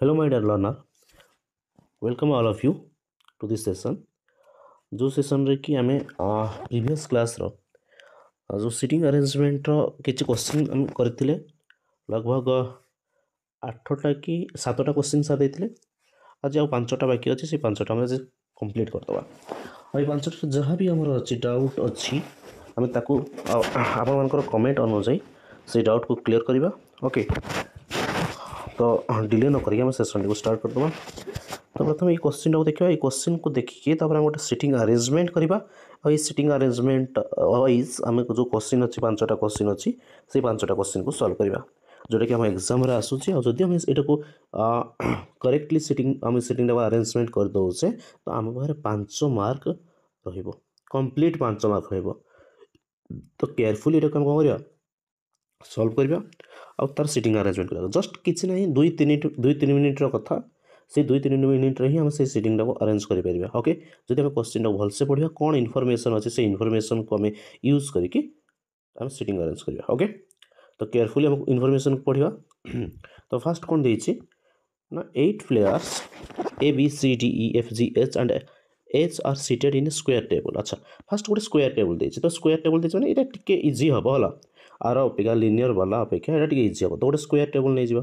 Hello, my dear learner. Welcome all of you to this session. जो session रे कि आमे प्रीवियस क्लास रो जो सिटिंग अरेंजमेंट रो किछि क्वेश्चन हम करथिले लगभग 8टा कि 7टा क्वेश्चन सा देथिले आज आ 5टा बाकी अछि से 5टा हम कंप्लीट कर दबा आ 5टा जहां भी हमर अछि डाउट अछि हम ताकू आपन मानकर कमेंट अनुसार से डाउट को क्लियर करिबा ओके तो डिले न करिए हम सेशन को स्टार्ट कर दबा तो प्रथम ये क्वेश्चन को देखिए क्वेश्चन को देखिए गोटे सिटिंग अरेंजमेंट करवा और ये सिटिंग अरेंजमेंट वाइज आम जो क्वेश्चन अच्छी 5टा क्वेश्चन अच्छी से 5टा क्वेश्चन को सॉल्व करवा जोटा कि आम एग्जाम आसूसी और जदि यहाँ को करेक्टली सिटिंग आम सिटिंग अरेंजमेंट कर दौचे तो आम पाखे 5 मार्क कंप्लीट 5 मार्क तो केयरफुली कौन करवा सॉल्व करवा और तार सिटिंग अरेंजमेंट करवा जस्ट किसी ना 2-3 मिनिट कथा से 2-3 मिनिट ही हम से सिटिंग को अरेंज करें ओके जब हम क्वेश्चन को भलसे पढ़ा कौन इनफॉरमेशन अच्छे से इनफॉरमेशन को आम यूज करके सिटिंग अरेंज करवा ओके तो केयरफुली हम इनफॉरमेशन पढ़ा तो फास्ट कौन देछि ना 8 players A B C D E F G H and H are seated in square table अच्छा फास्ट गोटे स्क्वायर टेबल देछि तो स्क्वायर टेबल देछि माने एटा टिके इजी हबो हला आर अपेक्षा लिनियर वाला अपेक्षा एटा टिके इजी हबो तो गोटे स्क्वायर टेबल नै जिबा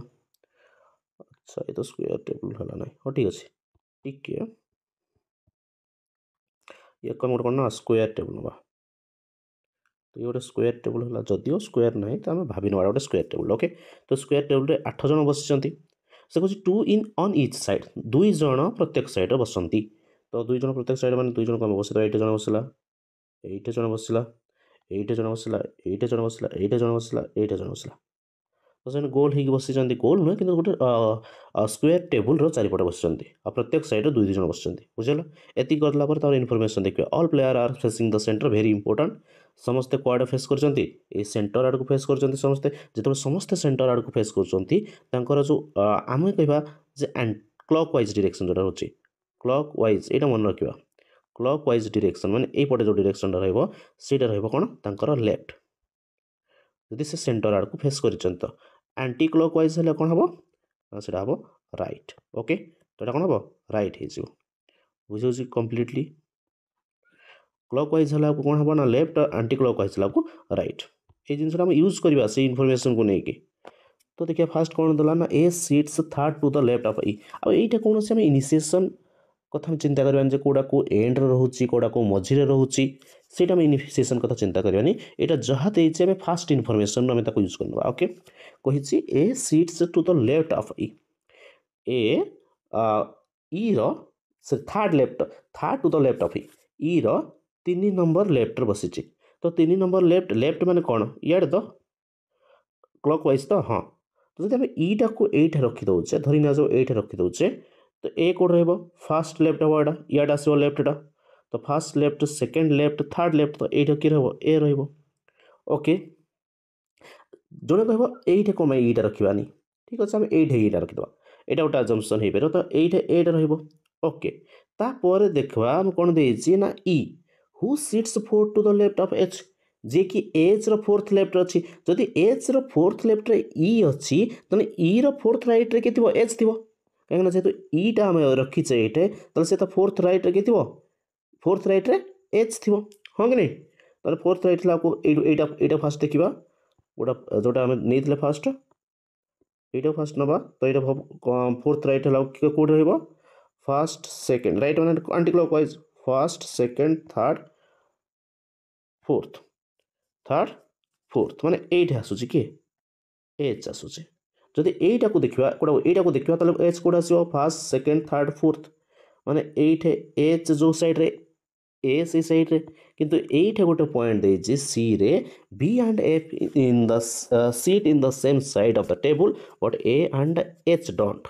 अच्छा ये तो स्क्वायर टेबल है ना हाँ ठीक अच्छे ठीक है ये कौन गोटे कौन ना स्क्वायर टेबल ना तो ये गोटे स्क्वायर टेबल है जदिव स्क्वायर ना तो आम भावी ना गोटे स्क्वायर टेबल ओके तो स्क्वायर टेबल में 8 जन बस से कह 2 इन ऑन ईच साइड 2 जन प्रत्येक साइड बसती तो 2 जन प्रत्येक साइड मान 2 जन कम बस 8 जन बसला 8 जन बसला 8 जन बसला 8 जन बसला 8 जन बसला 8 जन बसला तो से गोल हो बस गोल नुहे कि गोटे स्क्वायर टेबुल चारिपटे बस प्रत्येक साइड 2-2 जन बस बुझल एति करला इनफॉरमेशन देखिए all player are facing the centre very important समस्ते कुआडे फेस कर सेंटर आड़ को फेस कर समस्ते जो समस्ते सेंटर आड़ को फेस कर जो आम कह क्लॉक वाइज डायरेक्शन जोटा रोचे क्लॉक वाइज यहाँ मन रखा क्लॉक वाइज डायरेक्शन माने एपटे जो डायरेक्शन रहीटा रहा लेफ्ट यदि से सेंटर आड़ को फेस कर एंटी क्लॉक वाइज है कौन हम से हम राइट ओके तो यहाँ कौन हम राइट हो बुझे कम्प्लीटली क्लॉक वाइज है कौन हम ना लेफ्ट एंटी क्लॉक वाइज है राइट ये जिन यूज करवा से इनफॉरमेशन को लेकिन तो देखिए फास्ट कौन देला ना A sits third to the left of E अब यहाँ कौन से इनिशिएशन कथा चिंता करवानी कौटा को एंड रोचे कौटा को मझे रोचे से इनिशिएशन कथा चिंता करवानी यहाँ जहाँ देखे फास्ट इनफॉरमेशन आम यूज करवा ओके कही A sits to the left of E ए से third to the left of E रो 3 नंबर लेफ्ट बसी तो 3 नंबर लेफ्ट लेफ्ट माने कौन इे तो क्लॉक वाइज तो हाँ तो जब ईटा को ये रखीदे धरीना जो ये रखीदे तो ए कौट फास्ट लेफ्ट हम यहाँ इड आसो लेफ्टा तो first left second left third left तो ये कि ए रोके जोड़े कह ये कौन यहाँ रखानी ठीक अच्छे आम ये रखीद यहाँ गोटे अजम्पशन हो पार तो ये रोके तापर देखा आम कौन देना ना E who seats fourth to the left of H जे कि एच रो फोर्थ लेफ्ट अच्छी जदि एच रो फोर्थ लेफ्ट रे ई अच्छी तो ई रो फोर्थ राइट रे के एच थी कहीं जेहतु ईटा आम रखीचे ये तो से तो फोर्थ राइट रे के फोर्थ राइट रे एच थी हाँ कि नहीं तो फोर्थ राइट यहाँ फास्ट देखा गोटा जोटा आम नहीं फास्ट यहाँ फास्ट नवा तो यहाँ फोर्थ राइट है कौट रहा फास्ट सेकेंड राइट मैंने aunty clock wise fast second third fourth माने एट आसूँ कि एच आसूँ जदि यहीटा को देखा यहाँ को देखा तो एच कौट आस फास्ट सेकेंड थर्ड फोर्थ माने ये एच जो साइड रे ए सी साइड रे किंतु ये गोटे पॉइंट दे सी रे B and F in the seat in the same side of the table but A and H don't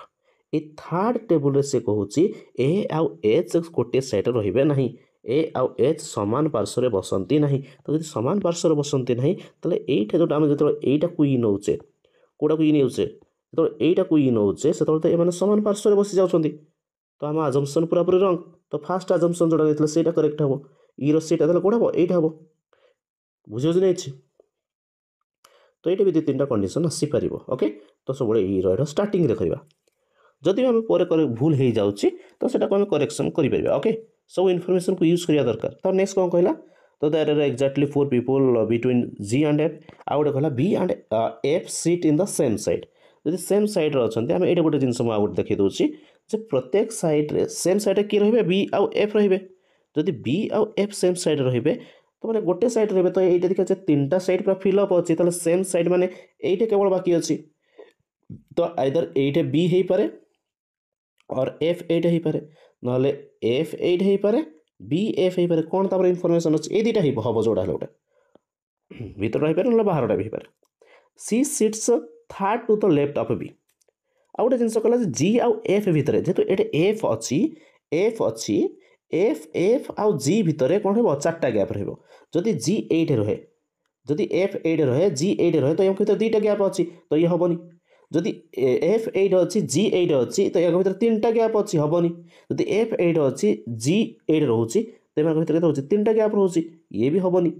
a third table से कहूँ ए आउ एच गोटे साइड रे ना ए आउ एच सामान पार्श्व बसती ना तो जब सामान पार्श्व बसती ना तो ये जो आम जो यहीटा को ई नौचे कौटा को ई नौचे जो यहीटा को ई नौचे से तो ये सामान पार्श्व बसी जाती तो आम अजम्पशन पूरा पूरी रंग तो फास्ट अजम्पशन जोड़ा नहीं से करेक्ट हम ईर सीटा कौट हम यहाँ हम बुझे नहीं तो ये भी 2-3टा कंडीशन आसीपर ओके तो सब ई स्टार्टिंग करवा जदि आम पर भूल हो जाऊँगी तो सेटा आम करेक्शन करें ओके सब इनफर्मेशन को यूज करा दरकार तो नेक्स्ट कौन कहला तो there are exactly 4 people between G and F आउ गोटे कहला B and F sit in the same side जदि सेम साइड अच्छा आम ये गोटे जिन मुझे देखी दूसरी जे प्रत्येक साइड्रे सेम साइड किए रे बी आउ एफ रे जदि बी आउ एफ सेम साइड रे तो मैंने गोटे साइड रे तो ये देखा तीन टा साइड पूरा फिलअप अच्छी तो सेम साइड माने ये केवल बाकी अच्छी तो आइदर ये बी हो पारे और एफ एट हो पारे ना एफ एट हो पारे बी एफ हो पारे कौन तापर इनफॉरमेशन अच्छे ये दुटा हम जोड़ा गोटे भीतर रही पारे ना बाहरटा भी पारे C sits third to the left of B आ गोटे जिन कहला जी आउ एफ भितर जेहेतु ये एफ अच्छी एफ एफ आउ जी भितर कौन हो चार्टा गैप रही जी एट रहे जदि एफ एट रहे जी एट रहे तो यहाँ भर दुईटा गैप अच्छी तो ये हेनी जदि एफ एट अच्छी जी एट अच्छी तो यहाँ भर तीन टा गैप अच्छी हेनी जदि एफ एट अच्छी जी एट रोचे तो यहाँ भर रोचे तीन टा गैप रोचे ये भी हेनी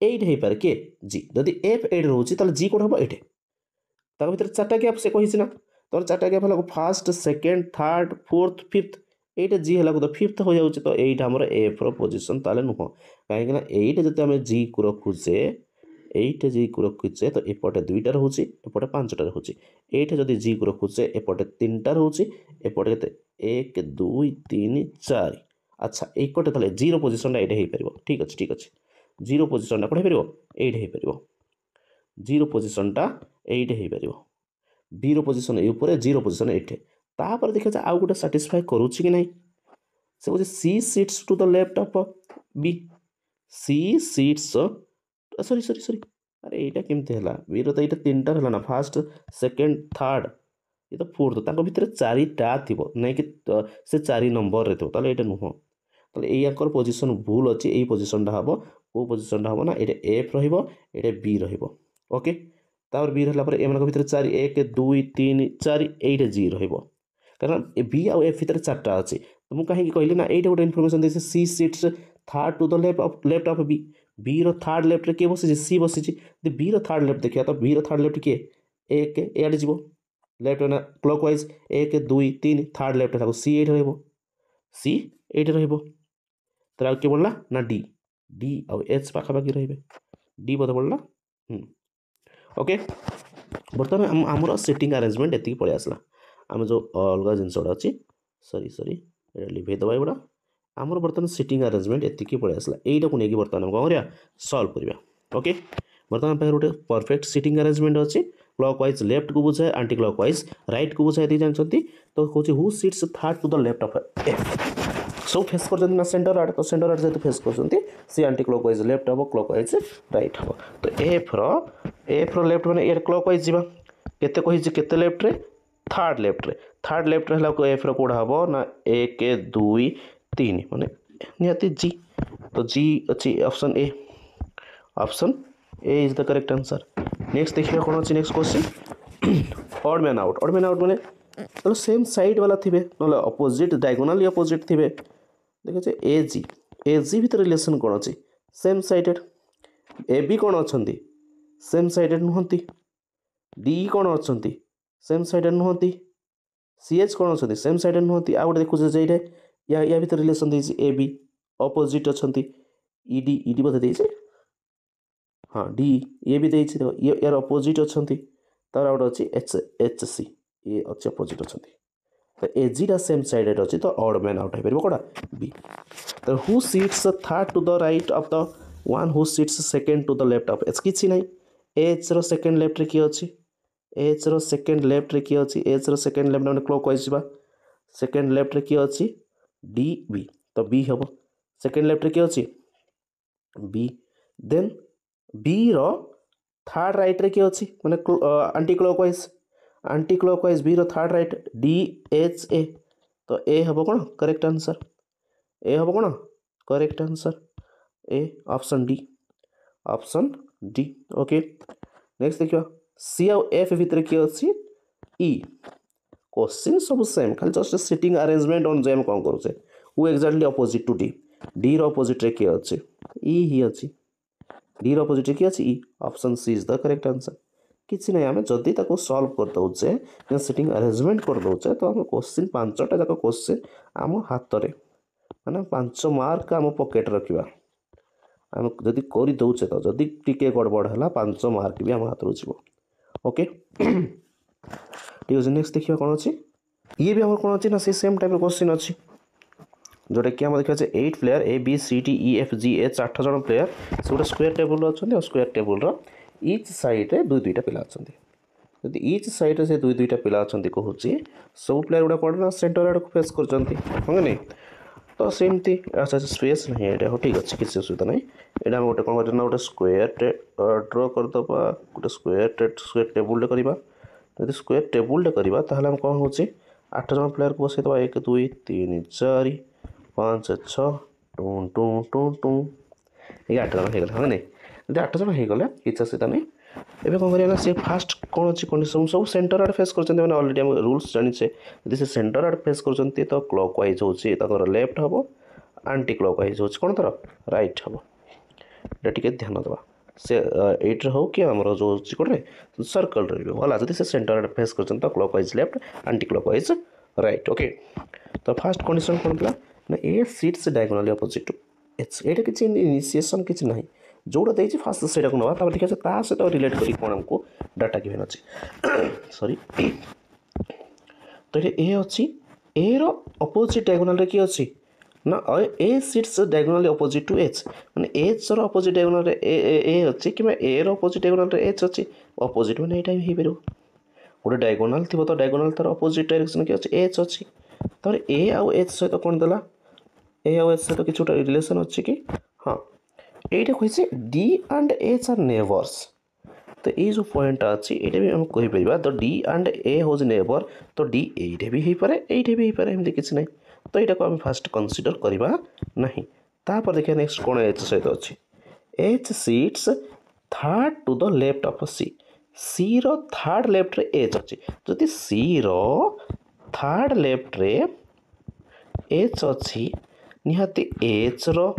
एट हो पारे किए जी जदि एफ एट रोचे तो जी कौन हम एट भर चार्टा गैप से कही ना तो चार्टा गैप है fast second third fourth fifth एटा जी है तो फिफ्थ हो जाऊँ तो यहीटा आम एफ रोजिशन ताले नुह कहीं एट जब आम जी को रखुचे एट जी को रखुचे तो एपटे दुईटा रोचे एपटे पांचटा रोचे एट जब जी को रखुचे एपटे तीन टा रोचे एपटे के एक दुई तीन चार अच्छा एकटे ताले जीरो पोजिशन ये हो पार ठीक अच्छे जीरो पोजिशन कौन हो पार ये हो जीरो पोजिशन ये हो पार बी रोजिशन ये जीरो पोजिशन ये तापर देखा आउ गोटे साटिस्फाई करुच्ची कि नहीं से कहे C sits to the left of B C sits sorry sorry sorry अरे यहाँ केमती है बी तो ये तीन टार है ना फास्ट सेकेंड थर्ड ये तो फोर्थ भितर चारिटा थी नहीं कि से 4 नंबर रे थो ये नुह तो यार पोजिशन भूल अच्छी यही पोजिशन हम कौ पोजिशन हम ना ये एफ रे बी रोके तापर बी रहा एम भर 4 1 2 3 4 ये जी कारण बी आउ एफ भितर चार्टा अच्छी तो मुझे कहीं कहली ना ये गोटे इनफर्मेशन दे C sits third to the left of B third left रे किए बसी सी बसी बी थर्ड लेफ्ट देखिए तो बी थर्ड लेफ्ट किए एक एड जीव लेफ्ट ना क्लॉक वाइज 1 2 3 थर्ड लेफ्ट था सी एट सी एट तो किए पड़ा ना डी डी आउ एच पाखापाखि रे डी बोधे पड़ा ओके बर्तमान आमर सेटिंग अरेंजमेंट ये पलि आसला आम जो अलग जिनस गुड़ा अच्छी सरी सरी लिभे दबा गुड़ा आमर बर्तमान सेटिंग अरेंजमेंट ये पलि आसला यहीटा को लेकिन बर्तमान कौन करा सल्व करवा ओके बर्तमान पाखे गोटे परफेक्ट सेटिंग अरेंजमेंट अच्छी क्लॉक वाइज लेफ्ट को बुझाए आंटी क्लॉक वाइज राइट को बुझाए जानते तो कौन who sits third to the left of F सब फेस कर सेंटर आड़ तो सेंटर आड़ जेहतु फेस कर सी आंटी क्लॉक वाइज लेफ्ट हम क्लॉक वाइज राइट हम तो एफ लेफ्ट मैंने ये क्लॉक वाइज जावा केते कही केते लेफ्ट रे थर्ड लेफ्ट रे एफ रोड़ा हम ना 1 2 3 माने निहाती जी तो जी अच्छी option A is the correct answer next देखिए कौन अच्छी next question odd man out माने तो सेम साइड वाला थे ना अपोजिट डायगोनाली अपोजिट थे देखिए ए जी भीतर रिलेशन कौन अच्छी सेम साइडेड ए बी कौन अच्छा सेम साइडेड नुहति डी कौन अच्छा सेम साइडेड नुहति सी एच कौन अच्छा सेम साइडेड नुहति आ गए देखुचे या भीतर रिलेशन देती ए बी अपोजिट अच्छा ईडी बोधे देचे हाँ डी ये भी देती ये यार अपोजिट अच्छा तार गोटे अच्छी एच एच सी ये अच्छे अपोजिट अच्छा तो ए जीटा सेम साइडेड अच्छी तो ऑड मैन आउट हो पार कौटा बी तो who sits third to the right of the one who sits second to the left of H किसी ना एच रो सेकेंड लेफ्ट रे किए अच्छी एच रो सेकेंड लेफ्ट रे किए अच्छी एच रो सेकेंड लेफ्ट मैंने क्लॉक वाइज जा सेकेंड लेफ्ट रे किए अच्छी डी बी तो बी हम सेकेंड लेफ्ट रे किए अच्छी बी देन बी रो थर्ड राइट रे किए अच्छी माने आंटी क्लॉक वाइज बी रो third right D H A तो ए हम कौन करेक्ट आंसर ए हम कौन correct answer A option D okay next देखिए सी आउ एफ भितर किए अच्छी ई क्वेश्चन सब सेम खाली जस्ट सिटिंग अरेंजमेंट ऑन जेम कौन करुचे who exactly opposite to D रो अपोजिट रे किए अच्छी ई ही अच्छी डी रो अपोजिट रे किए अच्छी ई option C is the correct answer किसी ना आम जदि सल्व कर दौचे सिटिंग अरेंजमेंट कर दौचे तो आम क्वेश्चन 5टा जाक क्वेश्चन आम हाथ में माने 5 मार्क आम पॉकेट रखा आम जदि कर दौचे तो जदि टिके गड़बड़ है 5 मार्क भी आम हाथ रुक ओके ठीक अच्छे नेक्स्ट देखिए कौन अच्छी ये भी आम कौन अच्छी ना से सेम टाइप क्वेश्चन अच्छी जोटा कि आम देखा 8 player A B C D E F G H 8 जन प्लेयर से गोटे स्क्वायर टेबुल अच्छा स्क्वायर टेबुल इच साइड रे दुईटा पिला अच्छा जदि इच साइड से दुईटा पिला अच्छा कहूँ सब प्लेयर गुड़ा कौन ना सेंटर आड़ को फेस कर नहीं तो सेमती अच्छा स्पेस नहीं ये हो ठीक अच्छे किसी असुविधा नहीं यहाँ गोटे कौन करना गोटे स्क्वायर ड्र करदे गोटे स्क्वायर टेबुल करवा जब स्क्वायर टेबुल करवा ताहले कौन हो 8 जन प्लेयर को बसईद 1 2 3 4 5 6 टू टू टू टू ये 8 जन हो हाँ नहीं जब 8 जन हो किसी असुविधा नहीं एवं कौन करें सी फास्ट कौन अच्छी कंडीशन सब सेंटर आड़ फेस कर अलरेडी आम रूल्स जाचे यदि से सेंटर आड़ फेस कर तो क्लॉक वाइज हो लेफ्ट हम आंटी क्लॉक वाइज हो कौन तर राइट हम ये ध्यान देवा से 8 हो कि आम जो कौटे सर्कल रहा जब से सेंटर आड़ फेस कर तो clock wise left aunty clock wise right okay तो फास्ट कंडीशन कौन था ना A seats डायगोनाली opposite to H ये किसी इनिशिएशन किसी ना जोड़ा देखिए फास्ट से ना देखिए सहित रिलेट कर कौन आमको डाटा गिवन अच्छी सॉरी तो ये ए अच्छी ए अपोजिट डायगोनाल किए अच्छी ना A seats डायगोनाली opposite to H माने एच रो अपोजिट डायगोनाल ए अच्छी कि ए रो अपोजिट डायगोनाल एच अच्छी अपोजिट मैंने यहाँ ही पार गोटे डायगोनाल थी तो डायगोनाल तार अपोजिट डायरेक्शन किए अच्छी एच अच्छी तो ए आउ एच सहित कौन देला ए आउ एच सहित किसी गोटे रिलेशन अच्छी कि हाँ ये कही D and H are neighbours तो ये जो पॉइंट अच्छी ये भी आम कहीपर तो डी एंड ए हूँ नेबर तो डी ये भी हो पाए ये भी हो पाए एमती किसी ना तो यहाँ को आम फास्ट कनसीडर करवा नहीं तापर देखिए नेक्स्ट कौन एच सहित अच्छी H sits third to the left of C रो थर्ड लेफ्ट रे एच अच्छी जदि सी रो थर्ड लेफ्ट रे एच अच्छी निहाती एच रो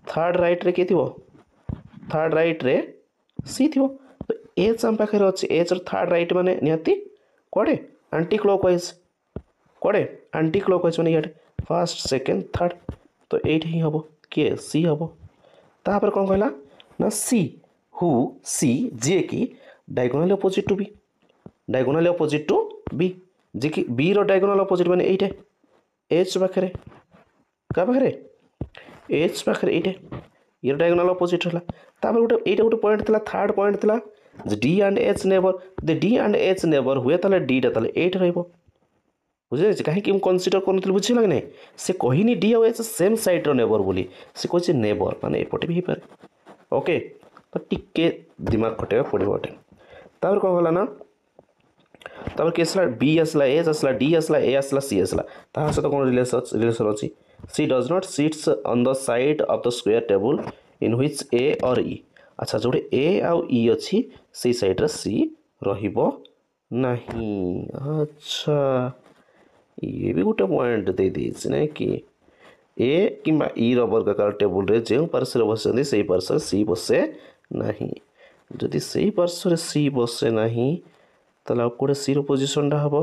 थर्ड राइट रे किए थी थर्ड राइट रे सी थी तो एच आम पाखे अच्छे एच थर्ड राइट माने निहाती कड़े आंटी क्लॉक वाइज कड़े आंटी क्लॉक वाइज माने ये फर्स्ट सेकेंड थर्ड तो ये ही हम किए सी हम तापर कौन कहला ना सी हु सी जी कि diagonally opposite to B diagonally opposite to B G कि बी रो डायगोनाल अपोजिट माने ये एच पाखे क्या पाखे एच पाखे ये डायगोनाल अपोजिट है गोटे ये गोटे पॉइंट था थर्ड पॉइंट था D and H neighbour the D and H neighbour हुए ताले डीटा ताले एट रहिबो बुझे कहीं कनसीडर कर बुझेगा कि नहीं से कहनी डी और एच सेम साइड रो नेबर बोली से कहे नेबर माने एपटे भी हो पाए ओके तो टिके दिमाग खटेगा पड़ो गोटे तापर कौन गला ना तापर कि आसला बी आसला एच आसला डी आसला ए आसला सी आसला ता सहित कौन रिलेशन अच्छी C does not sits on the side of the square table in which A और ई अच्छा जो ए आउ ई अच्छी से साइड रे सी रहिबो नहीं अच्छा ये भी गोटे पॉइंट दे देछि ना कि ए कि ई वर्गाकार टेबुल रे जो पार्श्व बसते से पार्श्व सी बसे नहीं जदि से पार्श्व सी बसे नहीं ताले आउ कोड़े सी रो पोजिशन टा हम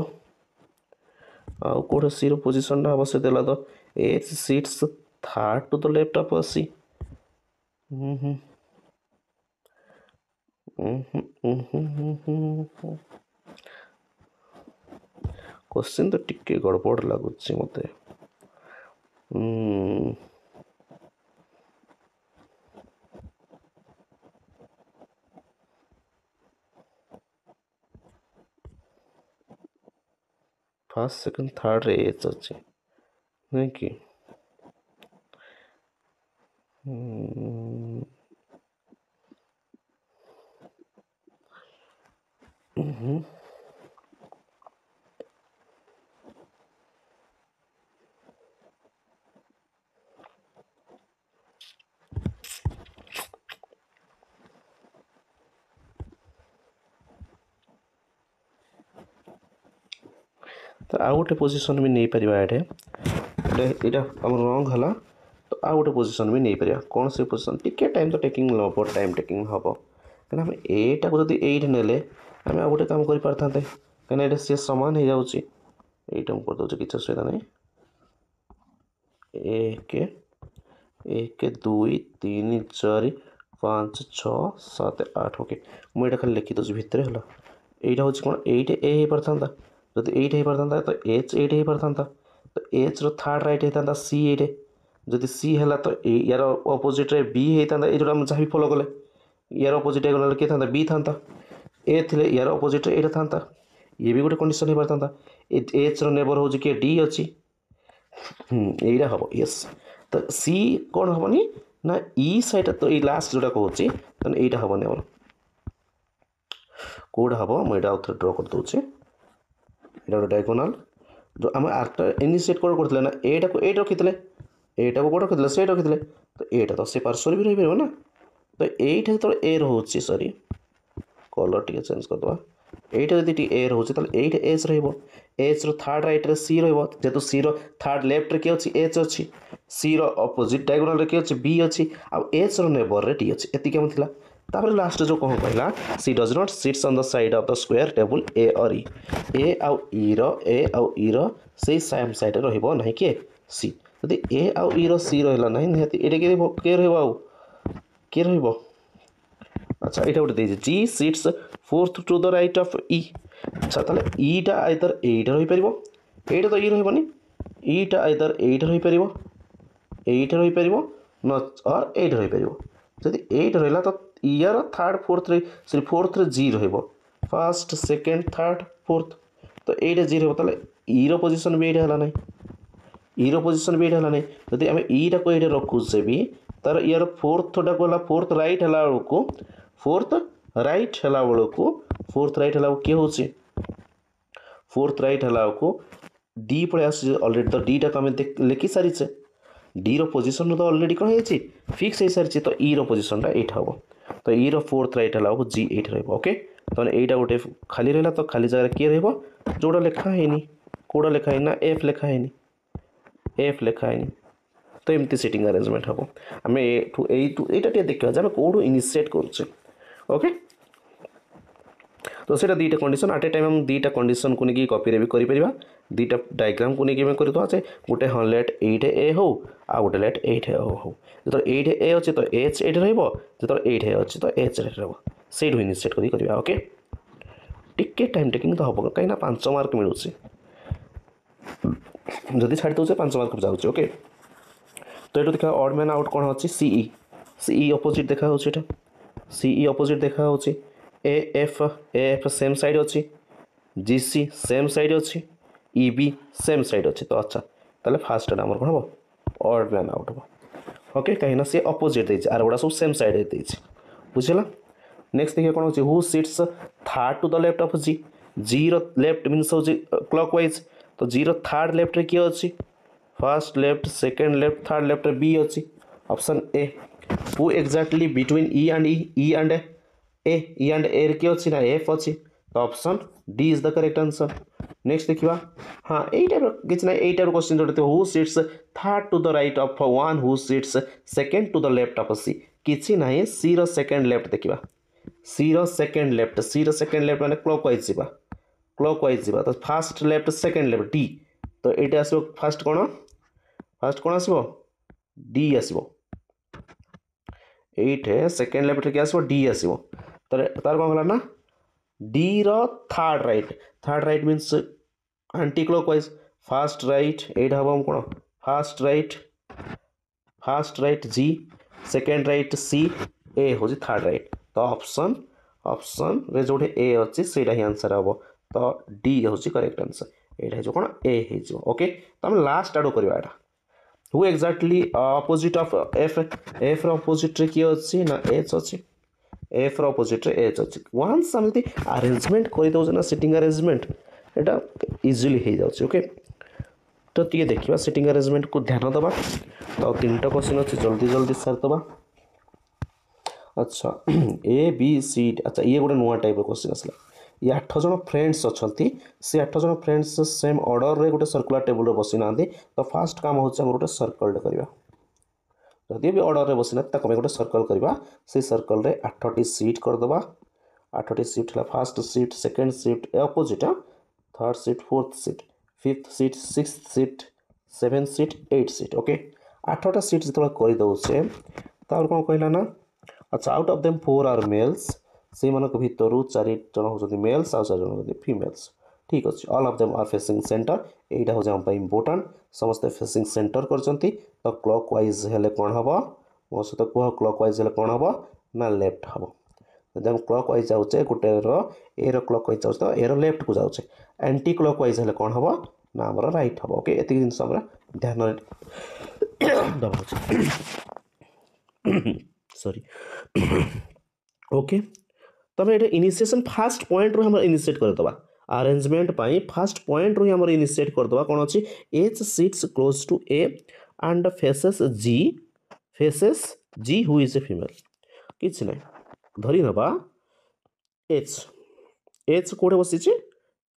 आउ कोड़े सी रो पोजिशन टा हम से देला तो H sits third to the left of C question तो टिके गड़बड़ लगुच मत फर्स्ट सेकंड थर्ड रे एच अच्छे नहीं कि तो आउ गोटे पोजिशन भी नहीं पार ये आम रंग है तो आउ गोटे पोजिशन भी नहीं पार कौन से पोजिशन टिके टाइम तो टेकिंग हम टाइम टेकिंग हम कहीं आम एटा को जब ये नेले आम आ गए कम कर पारे कहीं सी सामान हो जाऊँगी यहीटा मुझे करदे किसी असुविधा नहीं 1 1 2 3 4 5 6 7 8 ओके मुझे खाली लिखिदे भितर है यहाँ हूँ कौन ये ए हो पार था जब ये हो पार तो एच ये हो पार था तो एच र्ड राइट होता सी ये जदि सी है तो यार अपोजिट रे बी होता ये जो जहाँ भी फॉलो कले यार अपोजिट किए था बी था ए थे यार अपोजिट ये था ये भी गोटे कंडीशन हो पार था एच रेबर हूँ किए डी अच्छी यहीटा हम यस तो सी कौन हेनी ना ई सैड तो ये लास्ट जोटा कहूँ यहाँ हेनी आम कौटा हम मुझे आउ थे ड्र कर दूसरे यहाँ गोटे डायगोनाल जो आम आर्टा इनिशिएट कौन करते ना एटा को एट रखी एटा को कौन रखी से रखी तो एटा तो से पार्श्वर भी रही पार ना तो ये जो ए रोचे सॉरी कलर टी चेंज करदे एटा जब ए रोचे तो ये एच रच थर्ड रईट सी रेतु सी थर्ड लेफ्ट रे किए अच्छी एच अच्छी सी अपोजिट डायगोनाल किए अच्छे बी अच्छी आउ एच रेबर डी अच्छी एतिक आम था तापर लास्ट जो कौन कहला C does not sits on the side of the square table A और ए आउ ई से सेम साइड रहिबो नहीं किए सी यदि ए आउ ई सी रहा ना निहाती ये किए किए रहिबो अच्छा यहाँ गोटे G sits fourth to the right of E अच्छा ताले ईटा आइदर एटा रही पारिबो एटा तो ई रहबनी ईटा आइदर एटा रही पारिबो एटा रही पारिबो न और एटा रही पारिबो जदि एटा रहला तो यार थर्ड फोर्थ रे सॉरी फोर्थ रे जी रहबो फर्स्ट सेकंड थर्ड फोर्थ तो एटा जी रहबो ताले ई रो पोजीशन भी एटा हला नै ई रो पोजीशन भी एटा हला नै जदि हम ई टा को एटा रखु से भी तार यार फोर्थ टा को फोर्थ राइट हला को फोर्थ राइट है फोर्थ राइट है किए हूँ फोर्थ राइट है को डी पड़े आस अलरेडी तो डी टाक लिखि सारी डी रो पोजीशन तो अलरेडी कौन है फिक्स हो सारी तो ई रो पोजीशन टा एट हम तो ई रो फोर्थ राइट है जी एट रोके तो यहाँ गोटे खाली रहा तो खाली जगह किए रोटा लिखाही कौटा लिखाही ना एफ लिखाही एफ लिखाही तो एमती सिटिंग अरेंजमेंट हम आम यहाँ देखा आम कौटू इनिशिएट करुचे ओके तो सीटा दुईटा कंडीशन आट ए टाइम हम दुईटा कंडीशन को लेकिन कॉपी भी कर दुईटा डायग्राम को लेकिन करदे गोटे हाँ लेट एट ए हो आ गोटे लेट एट हो जो एट ए अच्छे तो एच एट जो एट ए अच्छे तो एच एट से इनिशिएट कर ओके टिके टाइम टेकिंग तो हम कहीं 5 मार्क मिलूँ जदि छाड़ी दूसरे 5 मार्क जाऊँचे ओके तो ये देखा ऑड मैन आउट कौन अच्छी सीई अपोजिट देखा होता सीई अपोजिट देखा होची ए एफ सेम साइड अच्छी जीसी सेम साइड अच्छी ईबी सेम साइड अच्छी तो अच्छा ताले फास्ट आम कौन हम ऑड मैन आउट हम ओके कहीं सी अपोजिट देती आर गुड़ा सब सेम साइड देती बुझेगा नेक्स्ट देखिए कौन who sits third to the left of G G रो लेफ्ट मीन्स हूँ क्लॉक वाइज तो जी रो थर्ड लेफ्ट रे किए अच्छी first left second left third left B अच्छी option A who exactly between E and A किए अच्छी ना एफ अच्छी तो option D is the correct answer next देखा हाँ यही टाइप किसी ना यही टाइप क्वेश्चन जोड़ते who sits third to the right of one who sits second to the left of C किसी ना सी रो सेकेंड लेफ्ट देखा सी रो सेकेंड लेफ्ट मैंने क्लॉकवाइज जावा क्लॉकवाइज जावा तो first left second left D तो ये आसो फास्ट कौन आसो डी आसो ये सेकेंड लेफ्ट के आसो डी आसो तार कौन है ना डी रो third right means anticlockwise first right एटा हम कौन first right G second right C ए हूँ थर्ड राइट तो ऑप्शन रे जो ए अच्छी से ही आंसर हम तो डी हूँ करेक्ट आंसर यहाँ हो कौन ए हो ओके तो आम लास्ट आड़ करवा who exactly opposite of F opposite रे किए अच्छी ना एच अच्छी एफ अपोजिट रे एच अच्छी वन्स आम अरेंजमेंट करदे ना सिटिंग अरेंजमेंट यहाँ इजिली हो जाए ओके तो ये देखा सिटिंग अरेंजमेंट को ध्यान दबा तो 3टा क्वेश्चन अच्छे जल्दी सारदे अच्छा ए बी सी अच्छा ये गोटे नुआ टाइप क्वेश्चन आसला ये 8 जन फ्रेंड्स अच्छा से 8 जन फ्रेंड्स सेम ऑर्डर रे गोटे सर्कुलर टेबल बसी ना तो फास्ट काम होचे हम गोटे सर्कल करवा जदि भी ऑर्डर रे बसिना ताको गोटे सर्कल करवा से सर्कल रे 8टी सीट करदबा 8टी सीट है फर्स्ट सीट सेकेंड सीट ए opposite third seat fourth seat fifth seat sixth seat seven seat 8 seat okay 8टा सीट जो कर दौचे तार कौन कहला ना अच्छा out of them 4 are males से मानक भितर 4 जन होचंती मेल्स आ 4 जन होचंती फीमेल्स ठीक अच्छे all of them are facing centre एटा हो जाम इंपोर्टेंट समस्त फेसिंग सेंटर करचंती तो क्लॉक वाइज हेले कोन हबो मो सहित कह क्लॉक वाइज हेले कोन हबो ना लेफ्ट हबो जब हम क्लॉक वाइज जाऊे गोटे ए क्लॉक वाइज जाऊँ तो ए लेफ्ट को जाऊे एंटी क्लॉक वाइज हेले कौन हम ना आम राइट हम ओके ये जिन ध्यान दबा सॉरी ओके तब ये इनिशिएशन फास्ट पॉइंट रू हम इनिशिएट करदे अरेंजमेंट पाई फास्ट पॉइंट रू हम इनिशिएट करदे कौन अच्छी H sits close to A and faces G who is a female किसी ना धरी नवा एच एच कोड़े बसी